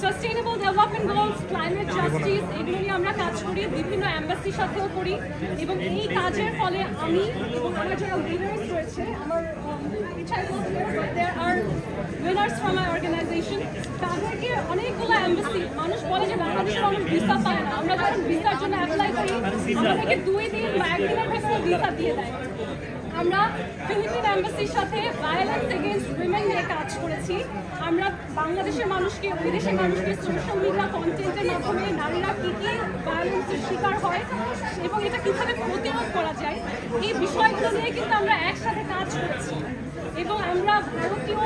Sustainable development goals, climate justice, এগুলো নিয়ে আমরা কাজ করি, বিভিন্ন এম্বাসির সাথেও করি। এবং এই কাজের ফলে আমি এবং আমার যারা উইনার্স রয়েছে, আমার there are winners from my organization, তাদেরকে অনেকগুলো এম্বাসি, মানুষ বলে যে বাংলাদেশের অনেক ভিসা পায় না, আমরা যখন ভিসার জন্য অ্যাপ্লাই করি আমাদেরকে 2 দিন বা 1 দিনের ভেতরে ভিসা দিয়ে দেয়। আমরা ফিলিপিন এম্বাসির সাথে ভায়োলেন্স এগেইনস্ট উইমেন নিয়ে কাজ করেছি। আমরা বাংলাদেশের মানুষকে, বিদেশের মানুষকে সোশ্যাল মিডিয়া কন্টেন্টের মাধ্যমে নারীরা কী কী ভায়োলেন্সের শিকার হয় এবং এটা কীভাবে প্রতিরোধ করা যায়, এই বিষয়গুলো নিয়ে কিন্তু আমরা একসাথে কাজ করেছি। এবং আমরা ভারতীয়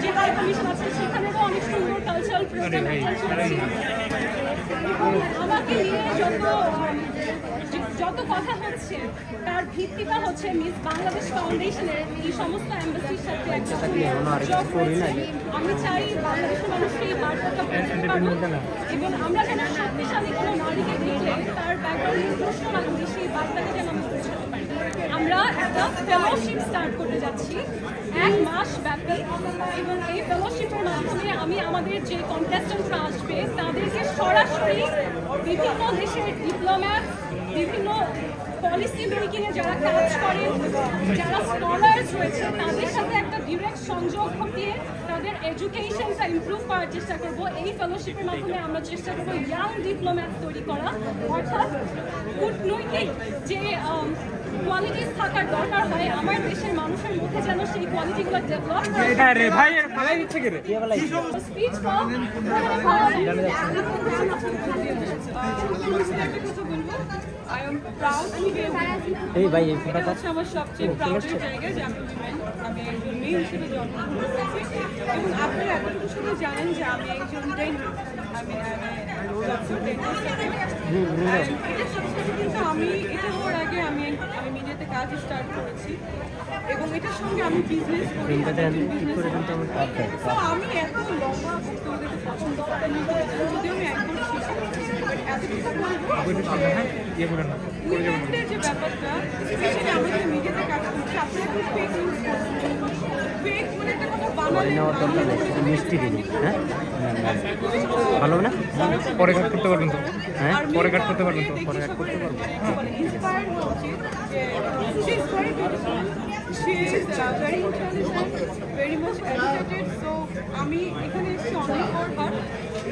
যে হাই কমিশন আছে সেখানেও অনেক সুন্দর কালচারাল প্রোগ্রাম অ্যাটেন্ড করেছি। এবং আমাকে নিয়ে যত কথা হচ্ছে তার ভিত্তিটা হচ্ছে মিস বাংলাদেশ ফাউন্ডেশনের এই সমস্ত এম্বাসির সাথে একটা আমি চাই বাংলাদেশের মানুষকে এই বার্তাটা পৌঁছতে পারবো এবং আমরা যেন শক্তিশালী কোনো নারীকে দেখলে তার ব্যাকগ্রাউন্ডে প্রশ্ন না করি, সেই বার্তাটা যেন আমরা পৌঁছাতে পারি। আমরা একটা ফেলোশিপ স্টার্ট করতে যাচ্ছি 1 মাস ব্যাপী এবং এই ফেলোশিপের মাধ্যমে আমি আমাদের যে কন্টেস্টেন্টরা আসবে তাদেরকে সরাসরি বিভিন্ন দেশের ডিপ্লোম্যাট, বিভিন্ন পলিসি মেকিংয়ে যারা কাজ করেন, যারা স্কলার্স রয়েছে তাদের সাথে একটা ডিরেক্ট সংযোগ ঘটিয়ে তাদের এডুকেশনটা ইমপ্রুভ করার চেষ্টা করব। এই ফেলোশিপের মাধ্যমে আমরা চেষ্টা করব ইয়াং ডিপ্লোম্যাট তৈরি করা, অর্থাৎ কূটনৈতিক যে কোয়ালিটিস থাকার দরকার হয় আমার দেশের মানুষের মধ্যে যেন সেই কোয়ালিটিগুলো ডেভেলপ আমার সবচেয়ে প্রাউডের জায়গা যে আমি একজন মেয়ে হিসেবে জন্মগ্রহণ করেছি এবং আপনারা এতটুকু শুধু জানেন যে আমি একজন এটার সাথে সাথে কিন্তু আমি এটা হওয়ার আগে আমি মিডিয়াতে কাজ স্টার্ট করেছি এবং এটার সঙ্গে আমি বিজনেস করি। তো আমি এত লম্বা বক্তব্য পছন্দ করি যদিও আমি একদম শেষ করছি, এতটুকু উইমেনদের যে ব্যাপারটা স্পেশালি আমরা যে মিডিয়াতে কাজ করছি আপনারা একটু ফেক নিউজ ফেক বলে একটা কথা ভালো না পরে কাট করতে পারবেন তো, হ্যাঁ পরে কাট করতে পারবেন তো, পরে কাট করতে পারবেন। ইন্সপায়ার্ড হচ্ছে she is very beautiful, she is very intelligent, very much educated, so আমি এখানে এসেছি অনেক পরবার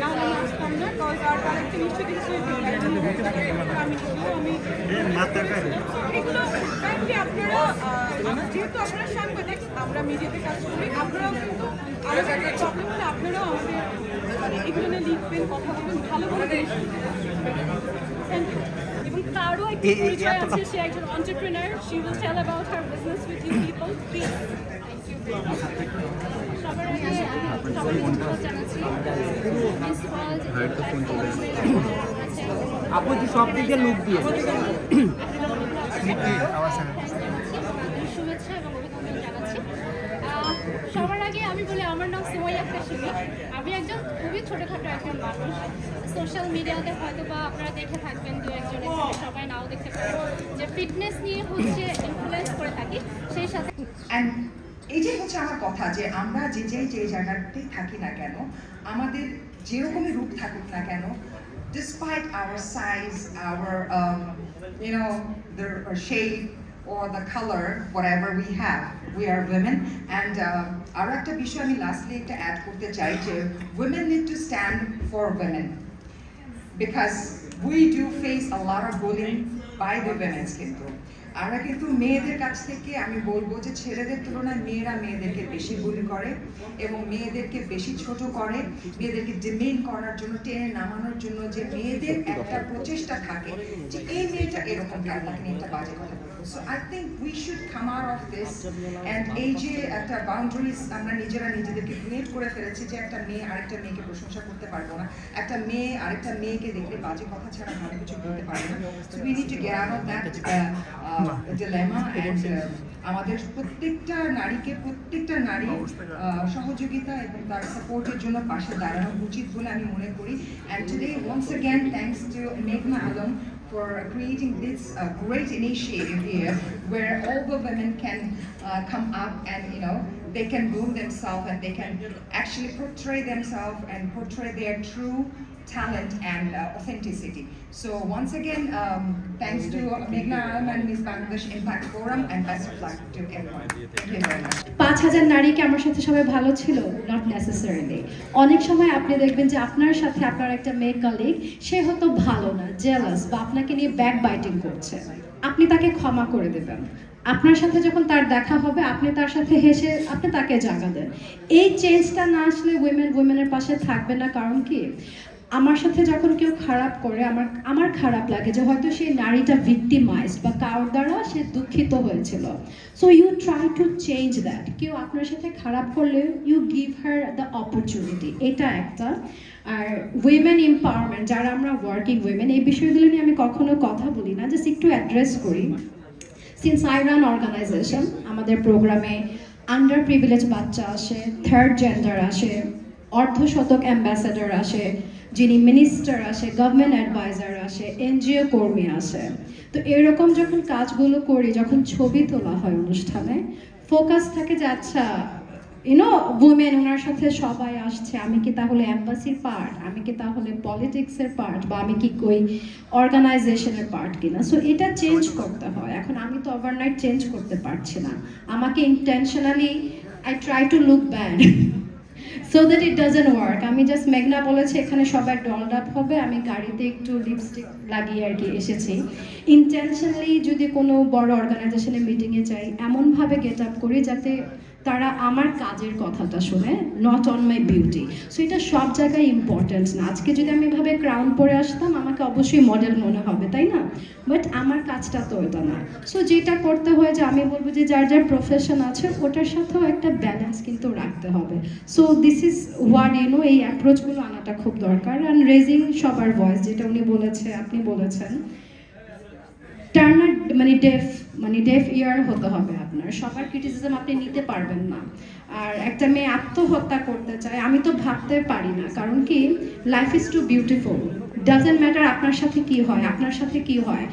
না আমি আসতাম না কজ আর আরেকটা নিশ্চয় কিছু আমি এগুলো কাইন্ডলি আপনারা যেহেতু আপনারা সাংবাদিক, আমরা মিডিয়াতে কাজ করি, আপনারাও কিন্তু আরও একটা প্রবলেম হলে আপনারাও আমাদের মানে এগুলো নিয়ে লিখবেন, কথা বলবেন, ভালো করে থ্যাংক ইউ। এবং তারও একটি পরিচয় আছে, সে একজন entrepreneur, she will tell about her business with you people, please. সবার আগে সবাইকে ধন্যবাদ জানাচ্ছি। আপু কি সব দিকে লুক দিয়ে শুভেচ্ছা এবং অভিনন্দন জানাচ্ছি। সবার আগে আমি বলি আমার নাম সুমাইয়া আক্তার শিমি, আমি একজন খুবই ছোটোখাটো একজন মানুষ। সোশ্যাল মিডিয়াতে হয়তো বা আপনারা দেখে থাকবেন দু একজনের, সবাই নাও দেখতে পারেন যে ফিটনেস নিয়ে হচ্ছে ইনফ্লুয়েন্স করে থাকি, সেই সাথে এই যে হচ্ছে আমার কথা যে আমরা যে জায়গাতেই থাকি না কেন, আমাদের যেরকমই রূপ থাকুক না কেন, despite our size, our the shape or the color, whatever we have, we are women. And আর একটা বিষয় আমি লাস্টলি একটা অ্যাড করতে চাই যে women need to stand for women because we do face a lot of bullying by the women কিন্তু আমরা কিন্তু মেয়েদের কাছ থেকে আমি বলবো যে ছেলেদের তুলনায় মেয়েরা মেয়েদেরকে বেশি বুলি করে এবং মেয়েদেরকে বেশি ছোট করে, মেয়েদেরকে ডিমেন করার জন্য, টেনে নামানোর জন্য যে মেয়েদের একটা প্রচেষ্টা থাকে যে এই মেয়েটা এরকম কেন, তাকে নিয়ে একটা বাজে কথা বলবো। So I think we should come out of this and এই যে একটা বাউন্ডারিজ আমরা নিজেদেরকে ক্রিয়েট করে ফেলেছি যে একটা মেয়ে আরেকটা মেয়েকে প্রশংসা করতে পারবো না, একটা মেয়ে আরেকটা মেয়েকে দেখলে বাজে কথা ছাড়া ভালো কিছু বলতে পারবে না। So we need to get out of that dilemma and আমাদের প্রত্যেকটা নারীকে প্রত্যেকটা নারী সহযোগিতা এবং তার সাপোর্টের জন্য পাশে দাঁড়ানো উচিত বলে আমি মনে করি। and today once again thanks to Meghna Alam for creating this great initiative here where all the women can come up and they can bloom themselves and they can actually portray themselves and portray their true talent and authenticity. So once again, thanks to Meghna Alam and Miss Bangladesh Impact Forum, and best of luck to everyone. Thank you very much. 5000 নারী কি আমার সাথে সবাই ভালো ছিল? Not necessarily. অনেক সময় আপনি দেখবেন যে আপনার সাথে আপনার একটা মেয়ে কলিগ সে হয়তো ভালো না, জেলাস বা আপনাকে নিয়ে ব্যাক বাইটিং করছে, আপনি তাকে ক্ষমা করে দেবেন। আপনার সাথে যখন তার দেখা হবে আপনি তার সাথে হেসে আপনি তাকে জাগাবেন। এই চেঞ্জটা না আসলে উইমেনের পাশে থাকবে না। কারণ কি, আমার সাথে যখন কেউ খারাপ করে আমার খারাপ লাগে যে হয়তো সেই নারীটা ভিক্টিমাইজড বা কারোর দ্বারা সে দুঃখিত হয়েছিল। So you try to change that. কেউ আপনার সাথে খারাপ করলে you give her the opportunity, এটা একটা। আর উইমেন এম্পাওয়ারমেন্ট, যারা আমরা ওয়ার্কিং উইমেন, এই বিষয়গুলো নিয়ে আমি কখনো কথা বলি না, জাস্ট একটু অ্যাড্রেস করি। সিন্স আই রান অর্গানাইজেশন, আমাদের প্রোগ্রামে আন্ডার প্রিভিলেজ বাচ্চা আসে, থার্ড জেন্ডার আসে, অর্ধশতক অ্যাম্বাসেডর আসে, যিনি মিনিস্টার আসে, গভর্নমেন্ট অ্যাডভাইজার আসে, এনজিও কর্মী আসে। তো এরকম যখন কাজগুলো করি, যখন ছবি তোলা হয় অনুষ্ঠানে, ফোকাস থাকে যে আচ্ছা ইউনো উইমেন, ওনার সাথে সবাই আসছে, আমি কি তাহলে এম্বাসির পার্ট, আমি কি তাহলে পলিটিক্সের পার্ট, বা আমি কি ওই অর্গানাইজেশনের পার্ট কিনা। সো এটা চেঞ্জ করতে হয়। এখন আমি তো ওভারনাইট চেঞ্জ করতে পারছি না, আমাকে intentionally I try to look bad so that it doesn't work. আমি জাস্ট মেঘনা বলেছে এখানে সবাই ডলড আপ হবে, আমি গাড়িতে একটু লিপস্টিক লাগিয়ে আর কি এসেছি। ইন্টেনশনালি যদি কোনো বড় অর্গানাইজেশনে মিটিংয়ে যাই, এমনভাবে গেট আপ করি যাতে তারা আমার কাজের কথাটা শুনে, not on my beauty. So এটা সব জায়গায় ইম্পর্টেন্ট না। আজকে যদি আমি এভাবে ক্রাউন পরে আসতাম আমাকে অবশ্যই মডেল মনে হবে, তাই না? বাট আমার কাজটা তো এটা না। সো যেটা করতে হয় যে আমি বলবো যে যার যার প্রফেশন আছে ওটার সাথেও একটা ব্যালেন্স কিন্তু রাখতে হবে। So this is what you know, এই অ্যাপ্রোচগুলো আনাটা খুব দরকার। অ্যান্ড রেজিং সবার ভয়েস, যেটা উনি বলেছে, আপনি বলেছেন, টার্নার মানে ডেফ ইয়ার হতে হবে আপনার। সবার ক্রিটিসিজম আপনি নিতে পারবেন না। আর একটা মেয়ে আত্মহত্যা করতে চায়, আমি তো ভাবতে পারি না। কারণ কি, life is too beautiful, doesn't matter আপনার সাথে কি হয়, আপনার সাথে কি হয়,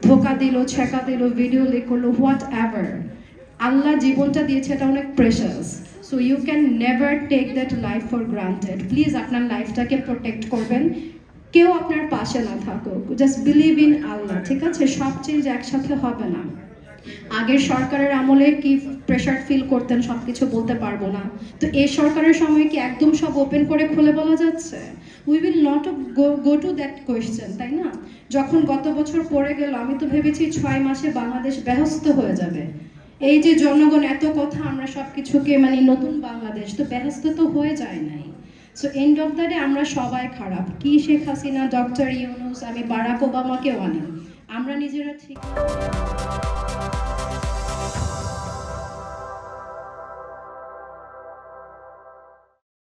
ধোকা দিল, ছেঁকা দিল, ভিডিও লিক করলো, হোয়াট এভার, আল্লাহ জীবনটা দিয়েছে, এটা অনেক precious. So you can never take that life for granted. Please আপনার লাইফটাকে প্রোটেক্ট করবেন। কেউ আপনার পাশে না থাকুক, জাস্ট বিলিভ ইন আল্লাহ, ঠিক আছে? সব চেঞ্জ একসাথে হবে না। আগের সরকারের আমলে কি প্রেশার ফিল করতেন সব কিছু বলতে পারবো না, তো এই সরকারের সময় কি একদম সব ওপেন করে খুলে বলা যাচ্ছে? We will not go to that question, তাই না? যখন গত বছর পড়ে গেল, আমি তো ভেবেছি 6 মাসে বাংলাদেশ ব্যহস্ত হয়ে যাবে। এই যে জনগণ এত কথা, আমরা সব কিছুকে মানে নতুন বাংলাদেশ, তো ব্যহস্ত তো হয়ে যায় নাই। So end of the day আমরা সবাই খারাপ। কি শেখ হাসিনা, ডক্টর ইউনূস, আমি বারাক ওবামাকেও আনি, আমরা নিজেরা ঠিক